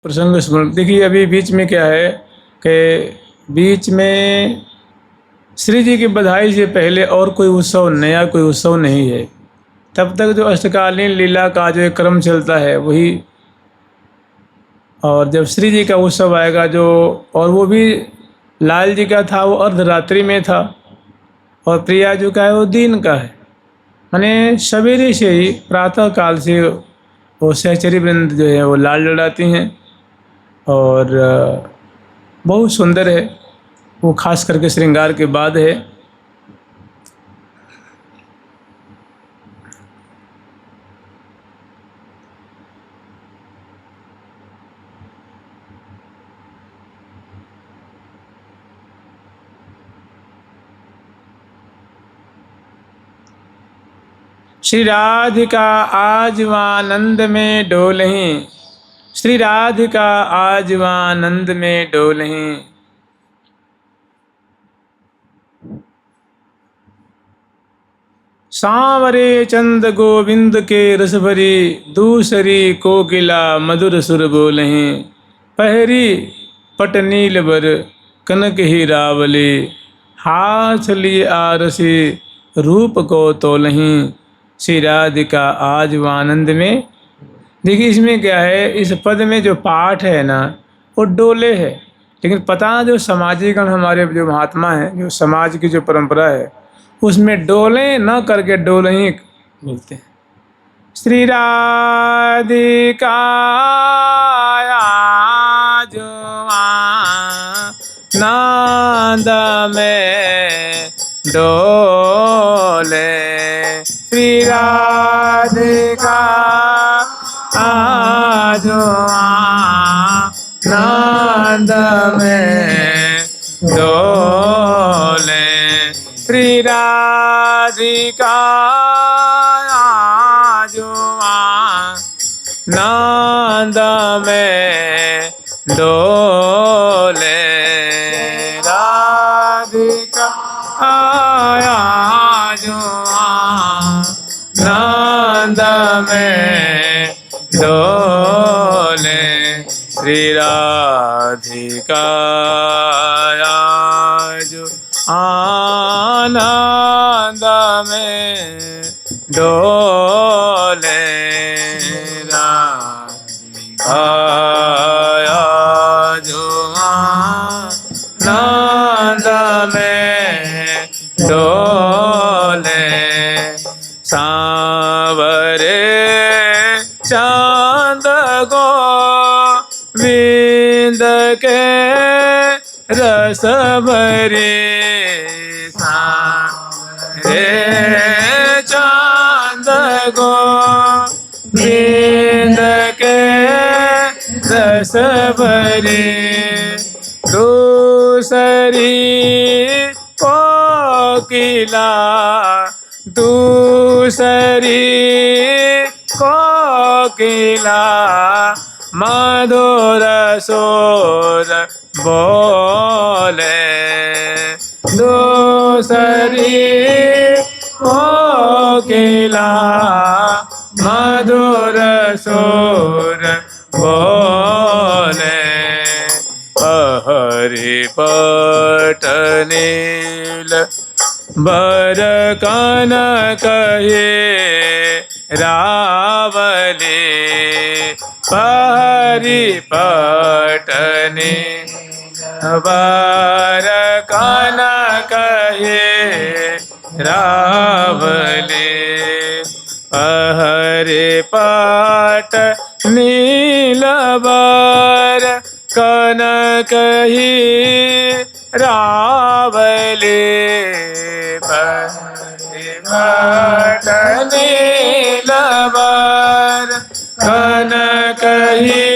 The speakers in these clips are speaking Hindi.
प्रसंग स्मरण। देखिए अभी बीच में क्या है कि बीच में श्री जी की बधाई से पहले और कोई उत्सव, नया कोई उत्सव नहीं है। तब तक जो अष्टकालीन लीला का जो एक क्रम चलता है वही, और जब श्री जी का उत्सव आएगा जो, और वो भी लाल जी का था वो अर्धरात्रि में था, और प्रिया जी का है वो दिन का है। माने सवेरे से ही प्रातः काल से वो सहचरी वृंद जो है वो लाल लड़ाती हैं, और बहुत सुंदर है वो, खास करके श्रृंगार के बाद है। श्री राधिका आज आनंद में डोलहीं, श्री राधिका आज आनंद में डोलहीं। सांवरे चंद गोविंद के रस भरी, दूसरी कोकिला मधुर सुर बोलहीं। पहरी पट नील बर कनक ही रावली, हाथ लिए आरसी रूप को तोलहीं। श्री राधिका आज आनंद में। देखिए इसमें क्या है, इस पद में जो पाठ है ना वो डोले है, लेकिन पता ना जो समाजीकरण हमारे जो महात्मा हैं, जो समाज की जो परंपरा है उसमें डोले न करके डोले ही बोलते हैं। श्री राधिका आज आनंद में डोले, श्री राधिका आज आनंद में डोले, श्री राधिका आज आनंद में डोले। राधिका आज आनंद में डोले, श्री राधिका आज आनंद में डोले। राधिका आज आनंद में डोले। सांवरे चांद गोविंद के रस भरे, सांवरे चांद गोविंद के रस भरे। दूसरी कोकिला, दूसरी कोकिला मधुर सुर बोले। दूसरी कोकिला मधुर सुर बोले। पहरी पट नील बर कनक ही रावली, पहरी पट नील बर कनक ही रावली। पहरी पट नील बर कनक ही रावली। पट नील बर कनक ही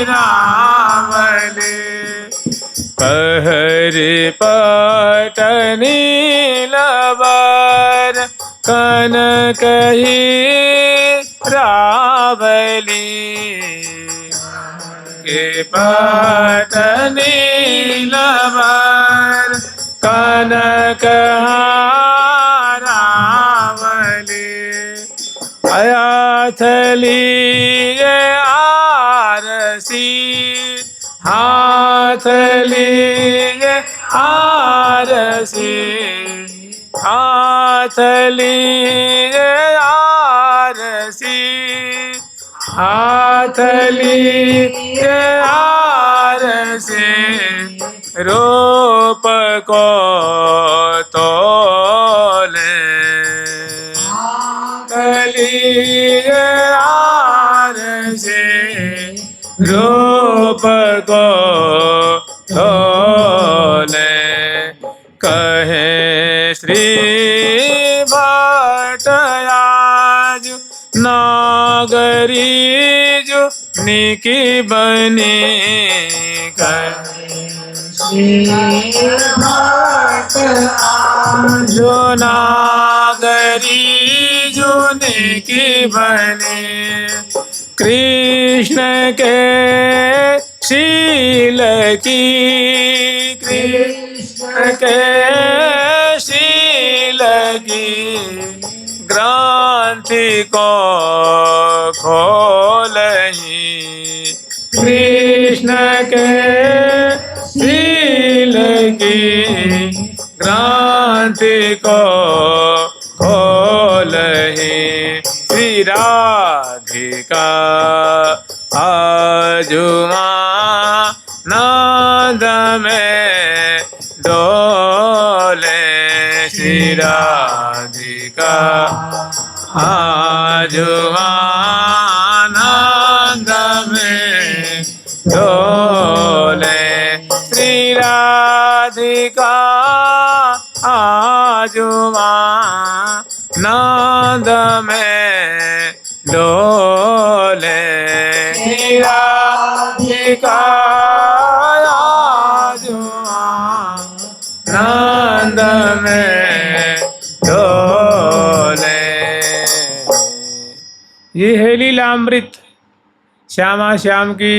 रावली। पहरी पट नील बर कनक ही रावली। के पट नील बर कनक रावली। आया थली आरसी हाथ लिए आरसी, हाथ लिए आरसी, हाथ लिए आरसी, रूप को तोले, हाथ लिए आरसी, रूप को तोले। कहे श्री भट्ट आज नागरी जो निकी बनी, कहे श्री भट्ट आज नागरी जो निकी बनी, कृष्ण के शील की, कृष्ण के शील की ग्रंथि को खोलही, कृष्ण के शील की ग्रंथि को खोलही। श्री राधिका आजुमा नंद में डोले, श्री राधिका आजुमा नंद में डोले, श्री राधिका आजुमा नंद में डोले, श्री राधिका आजुमा नंद में डोले। ये है लीलामृत, श्यामा श्याम की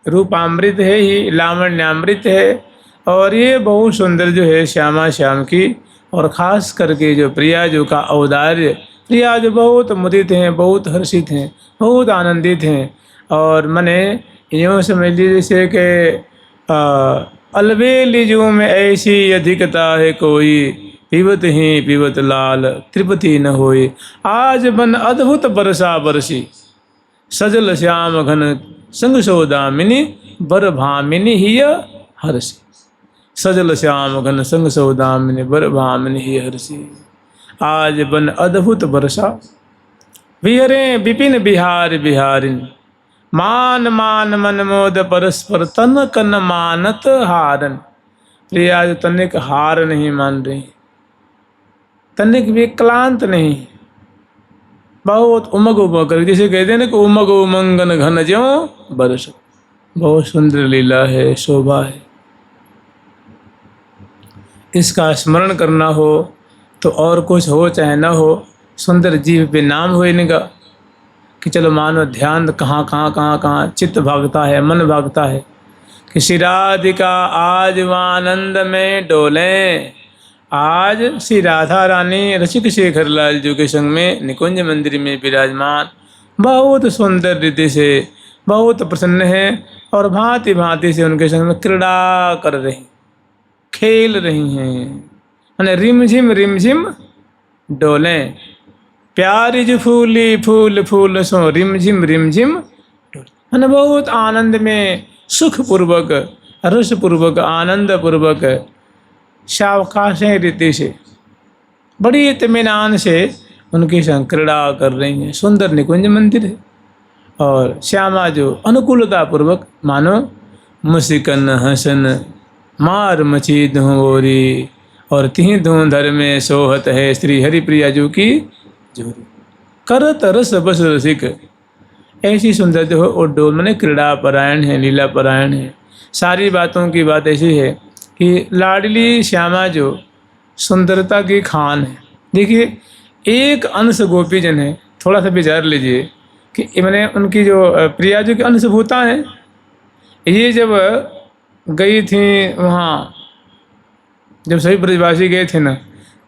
रूपामृत है, ही लावण्यामृत है। और ये बहुत सुंदर जो है श्यामा श्याम की, और ख़ास करके जो प्रिया जो का औदार्य, प्रिया जो बहुत मुदित हैं, बहुत हर्षित हैं, बहुत आनंदित हैं। और मने यूँ समझ लीजिए जैसे कि अलबेली जो में ऐसी अधिकता है कोई, पीवत ही पीवत लाल त्रिपति न होई, आज बन अद्भुत बरसा बरसी, सजल श्याम घन संग सौदामिनी, बर भामिनी हिय हर्षि, सजल श्याम घन संग सौदामिनी, बर भामिनी हिय हर्षि। आज बन अद्भुत बरसा, विहरे विपिन बिहार बिहारिन, मान मान मन मोद परस्पर, तन कन मानत हारन। प्रिया जो तनिक हार नहीं मान रही, तनिक विक्लांत नहीं, बहुत उमग उमग कर, जैसे कहते हैं ना कि उमग उमंगन घन ज्यों बरस। बहुत सुंदर लीला है, शोभा है। इसका स्मरण करना हो तो और कुछ हो चाहे ना हो, सुंदर जीव पे नाम हो इनका, कि चलो मानो ध्यान कहाँ कहाँ कहाँ कहाँ चित्त भागता है, मन भागता है। कि श्री राधिका आज आनंद में डोलें, आज श्री राधा रानी रसिक शेखर लाल जी के संग में निकुंज मंदिर में विराजमान, बहुत सुंदर रीति से, बहुत प्रसन्न है, और भांति भांति से उनके संग में क्रीड़ा कर रही, खेल रही हैं। मैंने रिमझिम डोलें, प्यारी जो फूली फूल फूल सो रिमझिम डोले। मैंने बहुत आनंद में, सुखपूर्वक, रसपूर्वक, आनंदपूर्वक, सावकाश रीति से, बड़ी इत्मीनान से उनकी संग क्रीड़ा कर रही हैं। सुंदर निकुंज मंदिर है, और श्यामा जो अनुकूलता पूर्वक मानो मुस्कन हसन मार मची धुंवोरी, और तीन धुंधर में सोहत है श्री हरिप्रिया जो की जोरी, करत रस बस रसिक। ऐसी सुंदर जो और डोल मने क्रीड़ा परायण है, लीला परायण है। सारी बातों की बात ऐसी है कि लाडली श्यामा जो सुंदरता की खान है। देखिए, एक अंश गोपीजन है, थोड़ा सा विचार लीजिए कि मैंने उनकी जो प्रिया जो की अंशभूता है, ये जब गई थी वहाँ, जब सभी ब्रजवासी गए थे ना,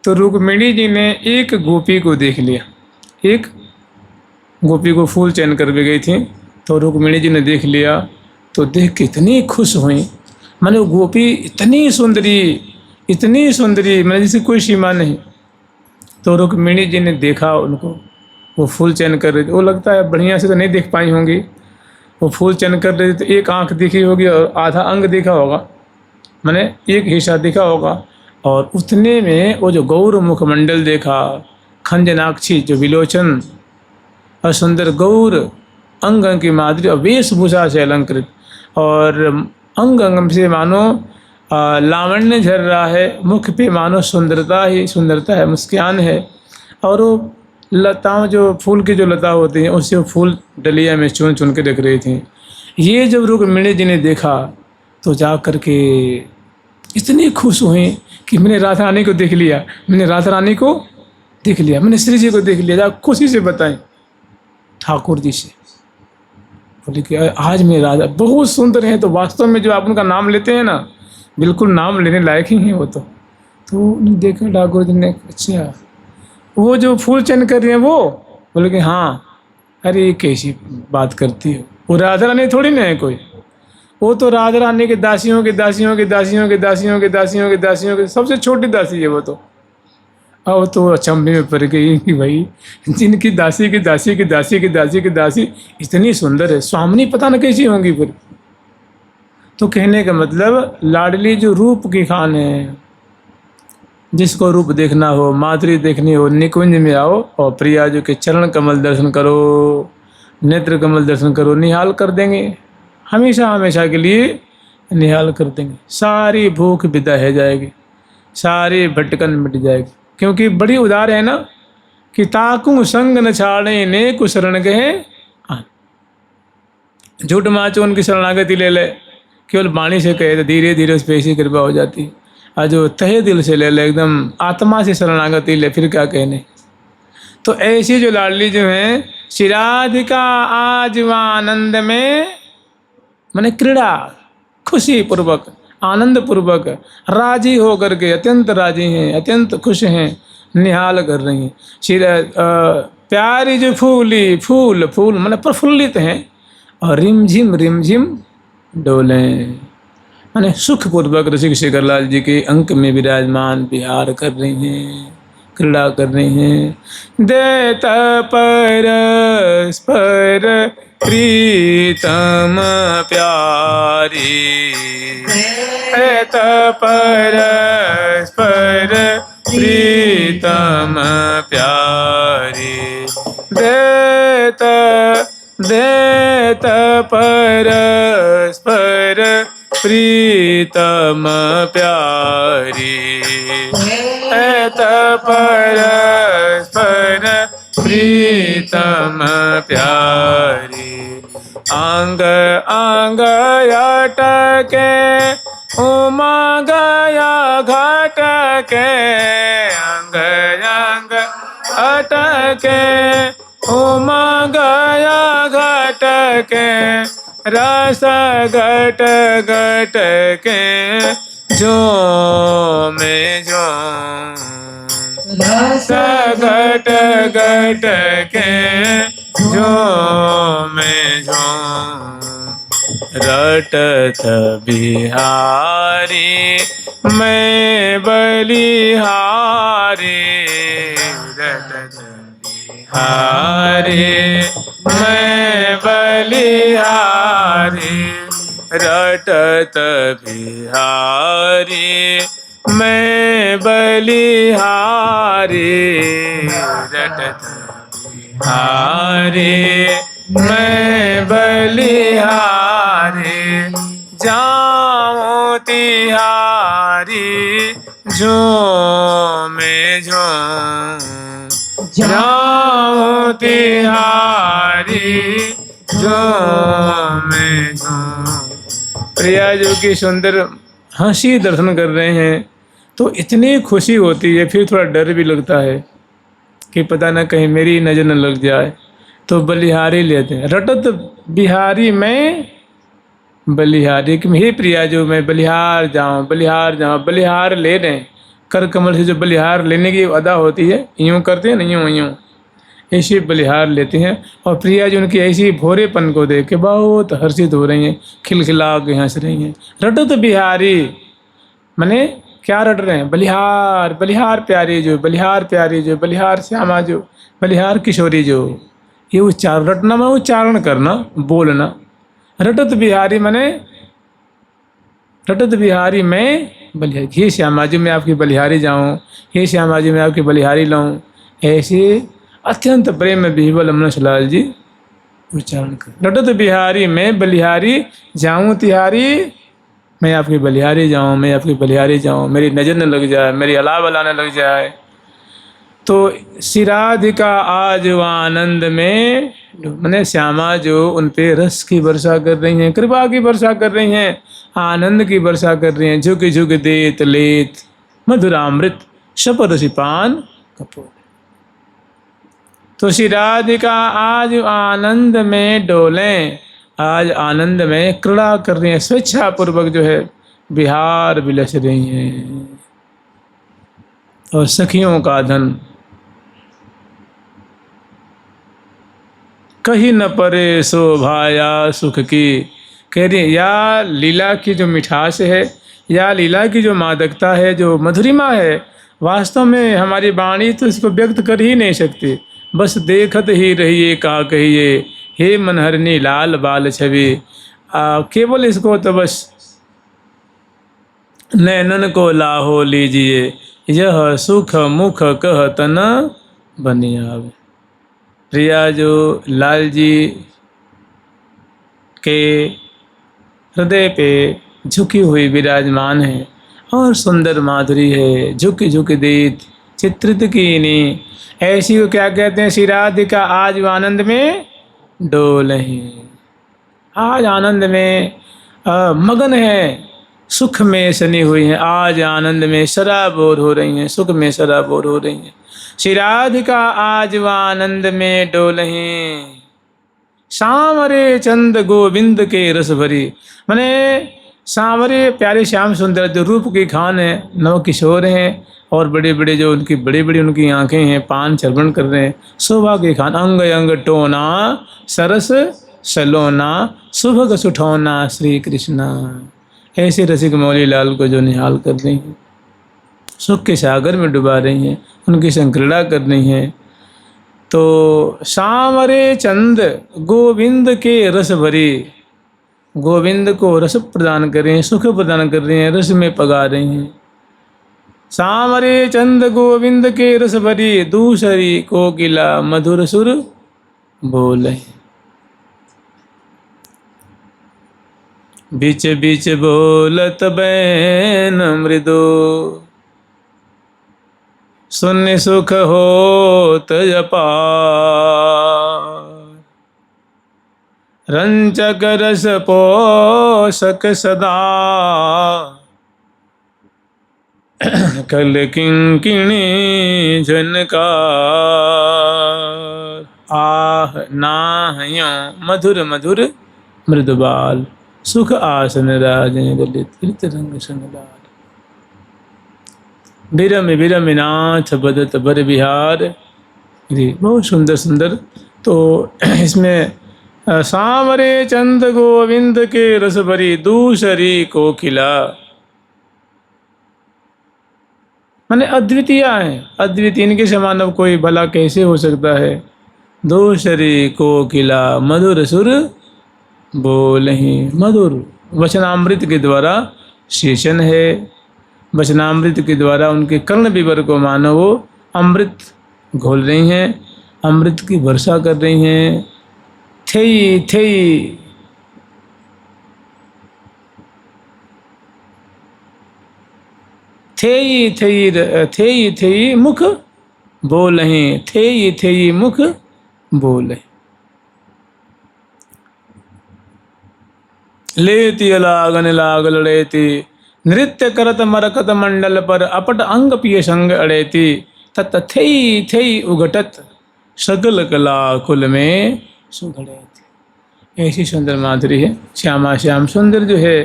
तो रुक्मिणी जी ने एक गोपी को देख लिया, एक गोपी को फूल चयन कर भी गई थी, तो रुक्मिणी जी ने देख लिया, तो देख के इतनी खुश हुई, मैंने वो गोपी इतनी सुंदरी, मैंने जिसकी कोई सीमा नहीं। तो रुक्मिणी जी ने देखा उनको, वो फूल चयन कर रहे थे। वो लगता है बढ़िया से तो नहीं देख पाई होंगी, वो फूल चयन कर रहे थे तो एक आंख दिखी होगी और आधा अंग देखा होगा, मैंने एक हिस्सा देखा होगा। और उतने में वो जो गौर मुखमंडल देखा, खंजनाक्षी जो विलोचन और सुंदर गौर अंग अंग की माधुरी और वेशभूषा से अलंकृत, और अंग अंग से मानो लावण्य झर रहा है, मुख पे मानो सुंदरता ही सुंदरता है, मुस्कान है। और वो लताओं जो फूल की जो लता होती हैं उससे वो फूल डलिया में चुन चुन के रख रही थी। ये जब रुक्मिणी जी ने देखा तो जा कर के इतनी खुश हुई कि मैंने राधा रानी को देख लिया, मैंने श्री जी को देख लिया। जा खुशी से बताएं ठाकुर जी से, बोले कि आज मेरे राधा बहुत सुंदर हैं। तो वास्तव में जो आप उनका नाम लेते हैं ना, बिल्कुल नाम लेने लायक ही हैं वो। तो देखा ठाकुर जी ने, अच्छा वो जो फूल चयन कर रही हैं वो, बोले कि हाँ। अरे कैसी बात करती हो, वो राधा रानी थोड़ी ना है कोई, वो तो राधा रानी के दासियों के सबसे छोटी दासी है वो तो। अब तो अचंभे में पड़ गई कि भाई जिनकी दासी की दासी इतनी सुंदर है, स्वामिनी पता न कैसी होंगी फिर। तो कहने का मतलब लाडली जो रूप की खान है, जिसको रूप देखना हो, माधुरी देखनी हो, निकुंज में आओ और प्रिया जो के चरण कमल दर्शन करो, नेत्र कमल दर्शन करो, निहाल कर देंगे, हमेशा के लिए निहाल कर देंगे। सारी भूख विदा है जाएगी, सारी भटकन मिट जाएगी। क्योंकि बड़ी उदार है ना कि ताकू संग न छाड़े ने कुछ शरण गए, झूठ माचो उनकी शरणागति ले ले, केवल वाणी से कहे तो धीरे धीरे उस पर ऐसी कृपा हो जाती। और जो तहे दिल से ले ले, एकदम आत्मा से शरणागति ले, फिर क्या कहने। तो ऐसी जो लाडली जो है शिराधिका आजीवानंद में, माने क्रीड़ा खुशी पूर्वक आनंद पूर्वक राजी होकर के, अत्यंत राजी हैं, अत्यंत खुश हैं, निहाल कर रही हैं। प्यारी जो फूल माने प्रफुल्लित हैं और रिमझिम डोले, माने सुखपूर्वक रसिक शेखरलाल जी के अंक में विराजमान विहार कर रही हैं, क्रीड़ा कर रही हैं। देत परस्पर प्रीतम प्यारी, देत परस्पर प्रीतम प्यारी, देत परस्पर प्रीतम प्यारी, देत परस्पर प्रीतम प्यारी। अंग अंग अटके उमा गया घट के, अंग अंग अटके उमा गया घट के, रस घट घट के जो में जो, रस घट घट के जो में जो, रटत बिहारी मैं बलिहारी, रटत बिहारी मैं बलिहारी, रटत बिहारी मैं बलिहारी, रटत बिहारी मैं बलिहारी, जाऊं तिहारी जो में जो, जाऊं तिहारी जो में जो। प्रिया जो की सुंदर हंसी दर्शन कर रहे हैं तो इतनी खुशी होती है, फिर थोड़ा डर भी लगता है कि पता ना कहीं मेरी नज़र न लग जाए। तो बलिहारी लेते हैं, रटत बिहारी मैं बलिहारी, कि हे प्रिया जो मैं बलिहार जाऊँ, बलिहार ले लें। कर कमल से जो बलिहार लेने की अदा होती है, यूँ करते हैं ना, यूँ ऐसे बलिहार लेते हैं। और प्रिया जी उनकी ऐसी भोरेपन को देख के बहुत हर्षित हो रही हैं, खिलखिला के हंस रही हैं। रटत बिहारी माने क्या रट रहे हैं? बलिहार, बलिहार प्यारी जो, बलिहार प्यारी जो, बलिहार श्यामा जो, बलिहार किशोरी जो। ये उच्चारण, रटना माने उच्चारण करना, बोलना। रटत बिहारी माने रटत बिहारी मैं बलिहारी, हे श्यामा जी मैं आपकी बलिहारी जाऊं, हे श्यामा जी मैं आपकी बलिहारी लाऊं। ऐसे अत्यंत प्रेम में विह्वल अमृतलाल जी उच्चारण कर। रटत बिहारी मैं बलिहारी जाऊं तिहारी, मैं आपकी बलिहारी जाऊं, मैं आपकी बलिहारी जाऊं, मेरी नजर न लग जाए, मेरी अलाव न लग जाए। तो शिराधिका आज व आनंद में, मैंने श्यामा जो उन पे रस की वर्षा कर रही हैं, कृपा की वर्षा कर रही हैं, आनंद की वर्षा कर रही हैं। झुक झुक देत लेत मधुरामृत शपथ सिपान कपूर। तो शिराधिका आज आनंद में डोलें, आज आनंद में क्रीड़ा कर रही हैं, स्वेच्छा पूर्वक जो है बिहार बिलस रही हैं। और सखियों का धन कहीं न परे शोभाया सुख की। कह रही या लीला की जो मिठास है, या लीला की जो मादकता है, जो मधुरिमा है, वास्तव में हमारी वाणी तो इसको व्यक्त कर ही नहीं सकती। बस देखत ही रहिए का कहिए, हे मनहरनी लाल बाल छवि। केवल इसको तो बस नैनन को लाहो लीजिए, यह सुख मुख कहत न बनियावे। प्रिया जो लाल जी के हृदय पे झुकी हुई विराजमान है और सुंदर माधुरी है, झुक झुक देत चित्रित कीनी। ऐसी को क्या कहते हैं? शिराधिका आज आनंद में डोलहि, आज आनंद में मगन है, सुख में सनी हुई हैं, आज आनंद में सराबोर हो रही हैं, सुख में सराबोर हो रही हैं। शिराधिका आज आनंद में डोलहि, सांवरे चंद गोविंद के रस भरी। माने सांवरे प्यारे श्याम सुंदर जो रूप की खान है, नव किशोर हैं, और बड़े बड़े जो उनकी बड़ी बड़ी उनकी आंखें हैं, पान चर्वण कर रहे हैं, शोभा के खान। अंग अंग टोना सरस सलोना, सुभग सुठौना श्री कृष्णा। ऐसे रसिक मौली लाल को जो निहाल कर रही हैं, सुख के सागर में डुबा रही हैं, उनकी संक्रीड़ा कर रही हैं। तो सांवरे चंद गोविंद के रस भरी, गोविंद को रस प्रदान कर रही हैं, सुख प्रदान कर रही हैं, रस में पगा रही हैं। सांवरे चंद गोविंद के रस भरी, दूसरी कोकिला मधुर सुर बोले। बीच बीच बोलत बैन मृदु, सुन सुख होत अपार। रंचक रस पोषक सदा, कल किंकिणी झनकार। आह नाहयों मधुर मधुर मृदुबाल, सुख आसन राजें ललित रंग संगलाल। बिरम बिरम नाथ बदत बर बिहार। बहुत सुंदर सुंदर। तो इसमें सांवरे चंद गोविंद के रस भरी, दूसरी कोकिला माने अद्वितीय है, अद्वितीय, इनके समान अब कोई भला कैसे हो सकता है। दूसरी कोकिला मधुर सुर बोलहि। मधुर वचनामृत के द्वारा शेषन है, वचनामृत के द्वारा उनके कर्ण विवर को मानो वो अमृत घोल रही हैं, अमृत की वर्षा कर रही हैं। थेई थेई थेई थेई थेई थेई मुख बोलहि, थेई थेई मुख बोले। लेती अलागन लाग लड़ेती, नृत्य करत मरकत मंडल पर, अपट अंग पिय संग अड़ेती। तत थेई थेई उघटत, सगल कला कुल में सुघड़ेती। ऐसी सुंदर माधुरी है। श्यामा श्याम सुंदर जो है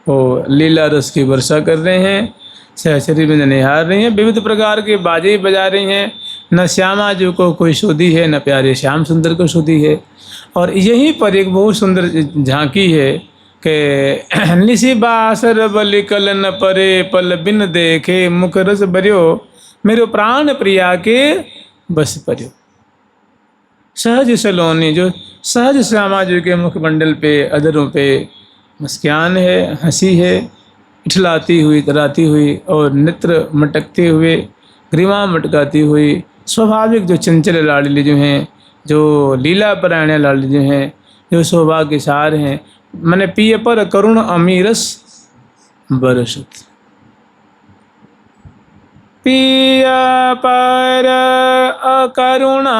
वो लीला रस की वर्षा कर रहे हैं, सहचरी में निहार रही हैं, विविध प्रकार के बाजे बजा रही हैं, न श्यामा जी को कोई सुधी है, न प्यारे श्याम सुंदर को सुधी है। और यहीं पर एक बहुत सुंदर झांकी है कि निसी बासर बलि कल न परे पल बिन देखे मुख रस भरियो मेरो प्राण प्रिया के बस पर्यो। सहज सलोनी, जो सहज श्यामा जी के मुखमंडल पे, अधरों पे मुस्कान है, हंसी है, इठलाती हुई, तराती हुई, और नेत्र मटकते हुए, ग्रीवा मटकाती हुई, स्वाभाविक जो चंचल लाडली जो हैं, जो लीला परायण लाडली जो हैं, जो सौभाग्य सार हैं, मैंने पिय पर करुण अमीरस बरसत। पिया पर अकरुणा,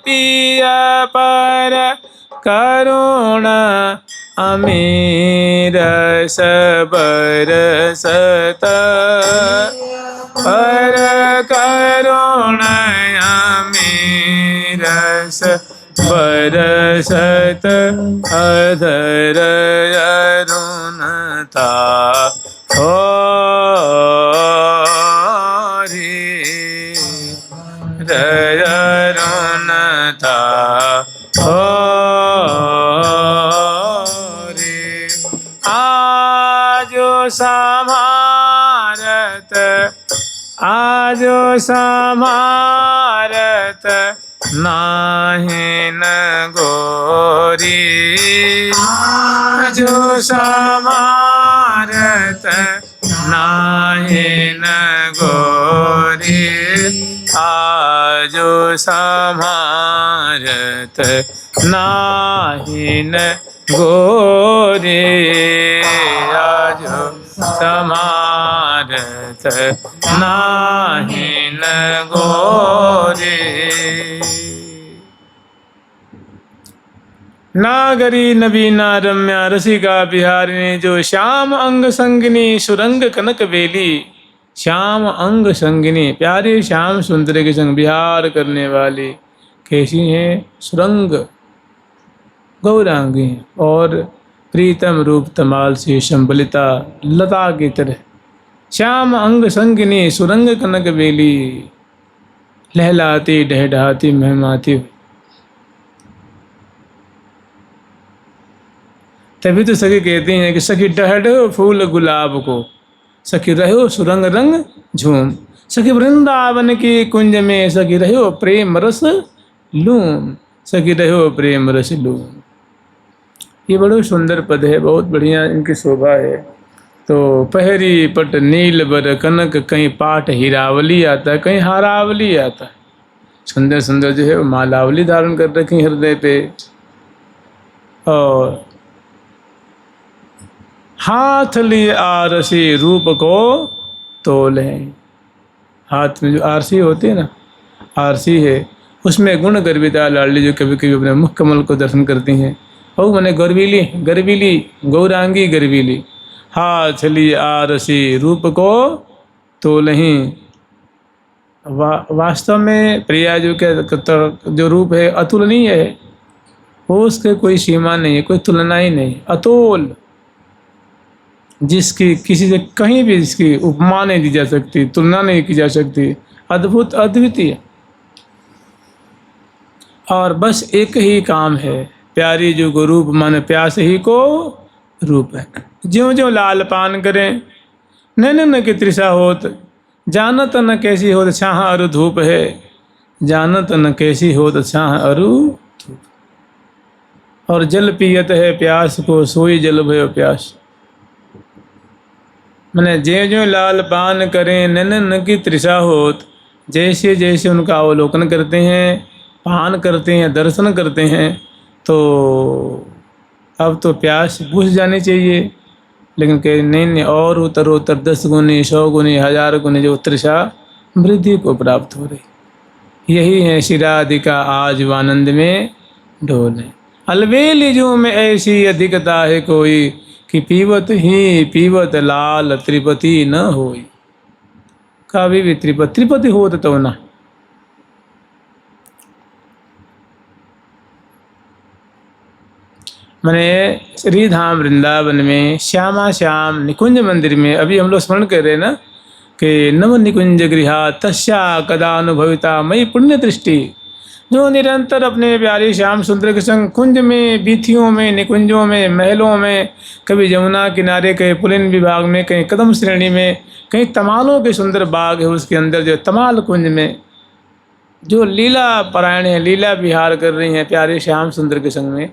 पिया पर करुणा अमीरस बरसत, पर करुणा अमीरस बरसत, अधर अरुणता अरुणता आजो समारत, आजो समारत नाहि न गोरी, आजो समारत नाहि न गोरी, आजो समारत नाहि न गोरी, आजो समारत नाहि न गोरी। नागरी नवीना रम्या रसिका बिहारिणी, जो श्याम अंग संगिनी सुरंग कनक बेली, श्याम अंग संगिनी प्यारे श्याम सुंदर के संग विहार करने वाली कैसी हैं? सुरंग गौरांगी और प्रीतम रूप तमाल से संबलिता लता की तरह। श्याम अंग संगिनी सुरंग कनक बेली, लहलाती ढहढाती महमाती हुई। तभी तो सखी कहती हैं कि सखी डहढो फूल गुलाब को, सखी रहो सुरंग रंग झूम, सखी वृंदावन की कुंज में, सखी रहो प्रेम रस लूम, सखी रहो प्रेम रस लूम। ये बड़ो सुंदर पद है, बहुत बढ़िया इनकी शोभा है। तो पहरी पट नील बर कनक, कहीं पाठ हीरावली आता है, कहीं हारावली आता है। सुंदर सुंदर जो है वो मालावली धारण कर रखी हृदय पे। और हाथ लिए आरसी रूप को तोल है। हाथ में जो आरसी होती है ना, आरसी है, उसमें गुण गर्विता लाडली जो कभी कभी अपने मुख कमल को दर्शन करती हैं। और मैंने गर्वीली गर्वीली गौरांगी गर्वीली, हाथ लिए आरसी रूप को तोलही। वास्तव में प्रिया जो के जो रूप है अतुलनीय है, वो उसके कोई सीमा नहीं है, कोई तुलना ही नहीं, अतोल, जिसकी किसी से कहीं भी इसकी उपमा नहीं दी जा सकती, तुलना नहीं की जा सकती, अद्भुत अद्वितीय। और बस एक ही काम है, प्यारी जो को रूप मन प्यास ही को रूप है। ज्यों ज्यों लाल पान करें नैनन की तृषा होत, जानत न कैसी होत छाह अरु धूप है, जानत न कैसी होत छाह अरु धूप। और जल पियत है प्यास को, सोई जल भयो प्यास। मैंने ज्यों ज्यों लाल पान करें नैनन की तृषा होत, जैसे जैसे उनका अवलोकन करते हैं, पान करते हैं, दर्शन करते हैं, तो अब तो प्यास बुझ जानी चाहिए। लेकिन कह नहीं, और उत्तरोत्तर 10 गुनी 100 गुनी 1000 गुनी जो तृषा वृद्धि को प्राप्त हो रही। यही है शिराधिका आज आनंद में ढोले, अलबेली जो में ऐसी अधिकता है कोई, कि पीवत ही पीवत लाल त्रिपति न होई। कभी भी त्रिपति होत तो ना। मैंने श्री धाम वृंदावन में श्यामा श्याम निकुंज मंदिर में, अभी हम लोग स्मरण कर रहे हैं ना, के नव निकुंज गृहा तस्या कदानुभविता मई पुण्य दृष्टि। जो निरंतर अपने प्यारे श्याम सुंदर के संग कुंज में, बीथियों में, निकुंजों में, महलों में, कभी जमुना किनारे, कहीं पुलिन विभाग में, कहीं कदम श्रेणी में, कहीं तमालों के सुंदर बाग है उसके अंदर जो तमाल कुंज में जो लीला परायण है, लीला विहार कर रही हैं प्यारे श्याम सुंदर के संग में,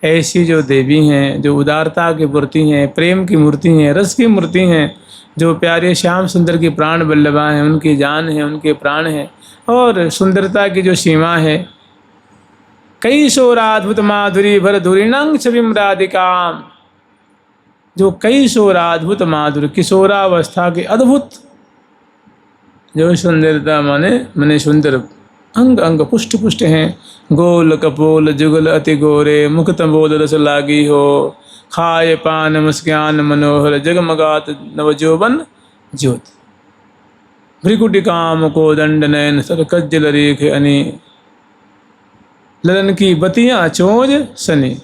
ऐसी जो देवी हैं, जो उदारता की मूर्ति हैं, प्रेम की मूर्ति हैं, रस की मूर्ति हैं, जो प्यारे श्याम सुंदर की प्राण बल्लभा हैं, उनकी जान है, उनके प्राण हैं, और सुंदरता की जो सीमा है, कई शोराद्भुत माधुरी भर धुरीणांग छविम राधिकाम, जो कई शोराद्भुत माधुरी किशोरावस्था के अद्भुत जो सुंदरता माने सुंदर अंग अंग पुष्ट पुष्ट हैं, गोल कपोल जुगल अति गोरे, मुख तंबोल रस लागी हो, खाए पान मुस्कान मनोहर, जगमगात नवजोबन ज्योत, भ्रिकुटी काम को दंड नयन सर कज्जल रेख अनि, ललन की बतियाँ चोज सनी,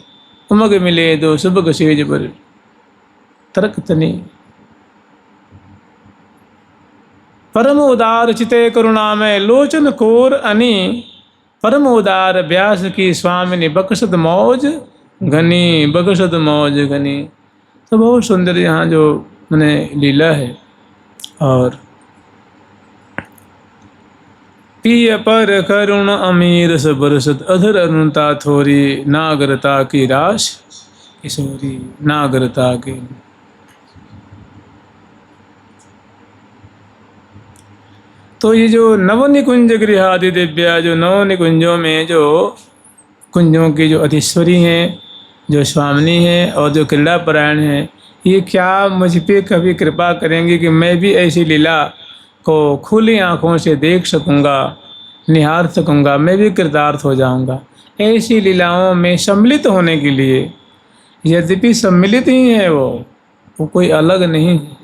उमग मिले दो सुबह सेज पर तरक तनी, परम उदार चिते करुणामय लोचन कोर अनि, परम उदार व्यास की स्वामिनी बकसद मौज घनी, बकसद मौज घनी। तो बहुत सुंदर यहाँ जो मैंने लीला है। और पिय पर करुण अमीर सबरसत अधर अरुणता थोरी, नागरता की राश किशोरी, नागरता की। तो ये जो नवनिकुंज गृहादि दिव्या, जो नव निकुंजों में जो कुंजों की जो अधीश्वरी हैं, जो स्वामिनी हैं और जो क्रीड़ा परायण हैं, ये क्या मुझ पे कभी कृपा करेंगे कि मैं भी ऐसी लीला को खुली आँखों से देख सकूँगा, निहार सकूँगा, मैं भी कृतार्थ हो जाऊँगा। ऐसी लीलाओं में सम्मिलित होने के लिए, यद्यपि सम्मिलित ही है वो कोई अलग नहीं है।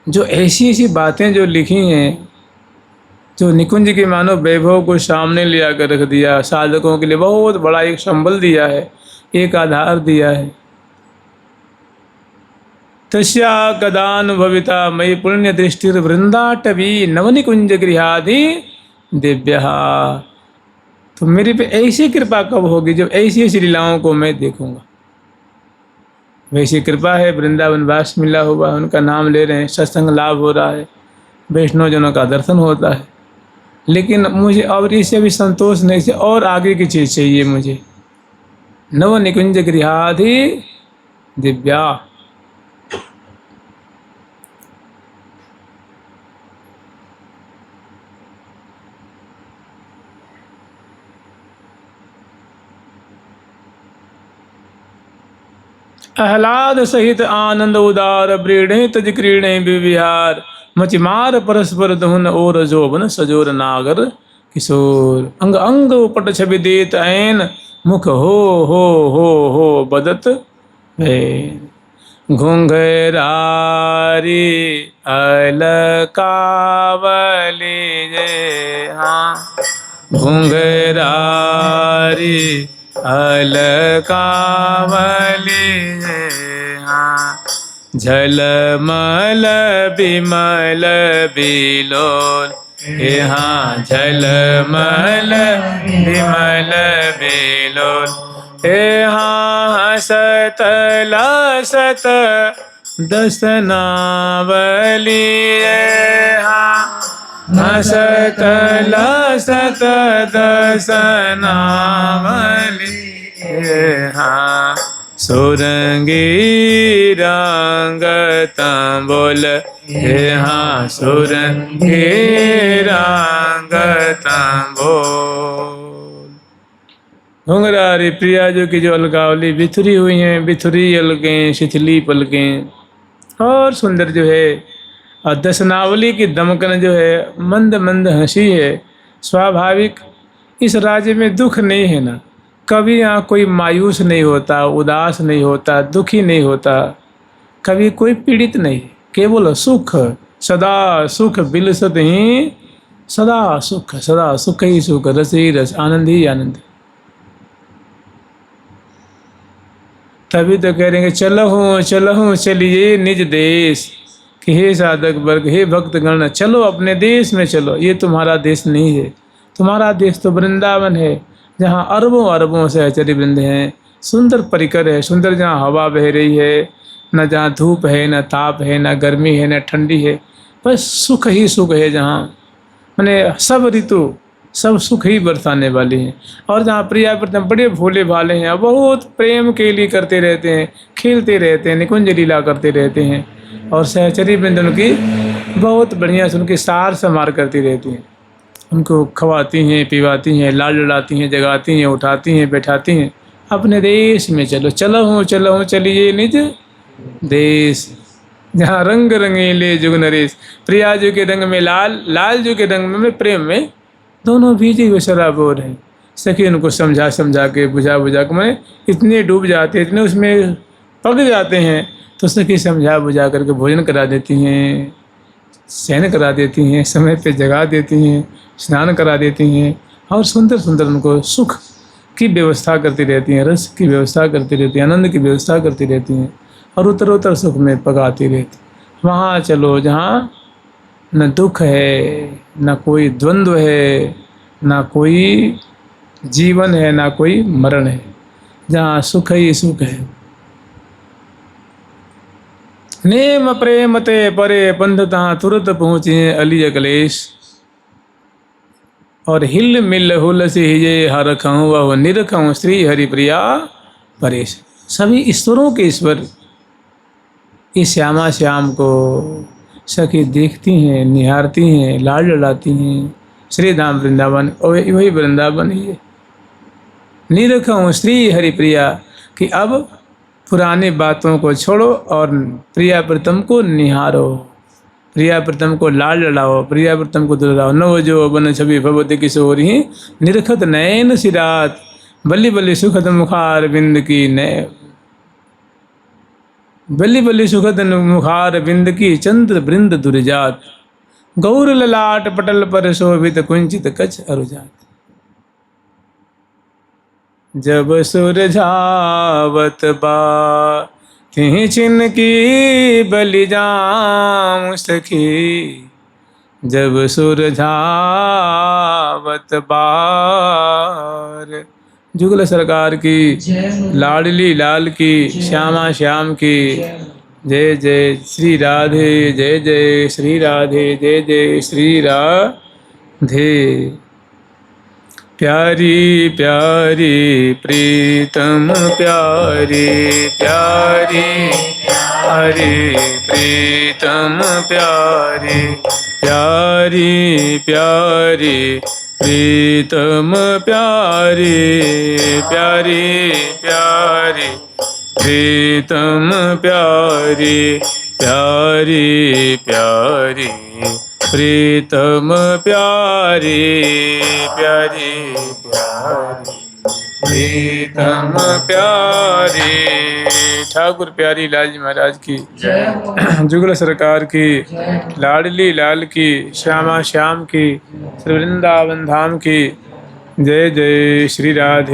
जो ऐसी ऐसी बातें जो लिखी हैं, जो निकुंज के मानव वैभव को सामने ले आकर रख दिया, साधकों के लिए बहुत बड़ा एक संबल दिया है, एक आधार दिया है। तस्या कदानुभविता मयि पुण्य दृष्टिर वृंदाटवी नवनिकुंज गृहादि दिव्या। तो मेरे पे ऐसी कृपा कब होगी जब ऐसी ऐसी लीलाओं को मैं देखूंगा। वैसी कृपा है, वृंदावन वास मिला हुआ, उनका नाम ले रहे हैं, सत्संग लाभ हो रहा है, वैष्णव जनों का दर्शन होता है। लेकिन मुझे और इससे भी संतोष नहीं, से और आगे की चीज़ चाहिए मुझे। नव निकुंज गृहादि दिव्या। आह्लाद सहित आनंद उदार ब्रीढ़े तज क्रीड़े विविहार, मचिमार परस्पर दहुन और जोबन सजोर नागर किशोर, अंग अंग उपट छवि देत ऐन, मुख हो बदत भैन, घुंघरारी अलकावली जय। हाँ, घुंघरारी अलकावली जय। हाँ, झलमल बिमल बिलोल, यहाँ झलमल बिमल बिलोल, यहाँ हसत लसत दसनावली, यहाँ हसत लसत दसनावली, यहाँ सुरंगी रंग तंबोल, यहाँ सुरंगी रंग तंबोल। घुंघरारी प्रिया जो की जो अलकावली बिथुरी हुई हैं, बिथुरी अलगें शिथिली पलकें, और सुंदर जो है। और दसनावली की दमकन जो है, मंद मंद हंसी है। स्वाभाविक इस राज्य में दुख नहीं है ना, कभी यहाँ कोई मायूस नहीं होता, उदास नहीं होता, दुखी नहीं होता, कभी कोई पीड़ित नहीं, केवल सुख, सदा सुख बिलसत ही, सदा सुख ही सुख, रस ही रस, आनंद ही आनंद। तभी तो कह रहे हैं चलहूँ चलिए निज देश, कि हे साधक वर्ग, हे भक्तगण, चलो अपने देश में चलो। ये तुम्हारा देश नहीं है, तुम्हारा देश तो वृंदावन है, जहाँ अरबों अरबों सहचरी वृंद हैं, सुंदर परिकर है, सुंदर जहाँ हवा बह रही है, न जहाँ धूप है, न ताप है, न गर्मी है, न ठंडी है, बस सुख ही सुख है। जहाँ मैंने सब ऋतु सब सुख ही बरसाने वाली हैं। और जहाँ प्रिया प्रीतम बड़े भोले भाले हैं, बहुत प्रेम के लिए करते रहते हैं, खेलते रहते हैं, निकुंज लीला करते रहते हैं। और सहचरी वृंद उनकी बहुत बढ़िया से उनकी सार संभार करती रहती हैं, उनको खवाती हैं, पिवाती हैं, लाल लड़ाती हैं, जगाती हैं, उठाती हैं, बैठाती हैं। अपने देश में चलो, चलो हूँ चलिए निज देश, जहाँ रंग रंगीले जुग नरेश। प्रिया जी के रंग में लाल, लाल जी के रंग में प्रेम में, दोनों भीजे हुए शराबोर हैं। सखी उनको समझा समझा के, बुझा बुझा के, मैं इतने डूब जाते हैं, इतने उसमें पक जाते हैं, तो सखी समझा बुझा करके भोजन करा देती हैं, शयन करा देती हैं, समय पे जगा देती हैं, स्नान करा देती हैं, और सुंदर सुंदर उनको सुख की व्यवस्था करती रहती हैं, रस की व्यवस्था करती रहती हैं, आनंद की व्यवस्था करती रहती हैं, और उत्तरोत्तर सुख में पकाती रहती। वहाँ चलो जहाँ न दुख है, न कोई द्वंद्व है, न कोई जीवन है, न कोई मरण है, जहाँ सुख ही सुख है। नेम प्रेम ते परे पंथ तहाँ तुरंत पहुँचे अली अकलेश। और हिल मिल हुल से हिजे हर खऊँ वह निरखऊँ श्री हरिप्रिया परेश। सभी ईश्वरों के ईश्वर इस श्यामा श्याम को सखी देखती हैं, निहारती हैं, लाड लड़ाती हैं। श्री धाम वृंदावन और वही वृंदावन ही है। निरखऊँ श्री हरिप्रिया कि अब पुरानी बातों को छोड़ो और प्रिया प्रीतम को निहारो, प्रिया प्रीतम को लाड लड़ाओ, प्रिया प्रीतम को दुलाओ। नव जो बन छवि भगवती किशोरी निरखत नयन सिरात, बल्ली बल्ली सुखद मुखार बिंद की नय, बल्ली बल्ली सुखद मुखार बिंद की चंद्र बृंद दुर्जात, गौर ललाट पटल पर शोभित कुंचित कच अरुजात। जब सुरझावत बा तिहि चिन्की बलि जाऊं सखी, जब सुरझावत बार। जुगल सरकार की, लाडली लाल की, श्यामा श्याम की जय जय। श्री राधे जय जय, श्री राधे जय जय, श्री राधे। प्यारी प्यारी प्रीतम प्यारी प्यारी प्यारी प्रीतम प्यारी प्यारी प्यारी प्रीतम प्यारी प्यारी प्यारी प्रीतम प्यारी प्यारी प्यारी प्रीतम प्यारी प्यारी प्यारी प्रीतम प्यारी। ठाकुर प्यारी लाल जी महाराज की, जुगल सरकार की, लाडली लाल की, श्यामा श्याम की, श्री वृंदावन धाम की जय जय। श्री राधे।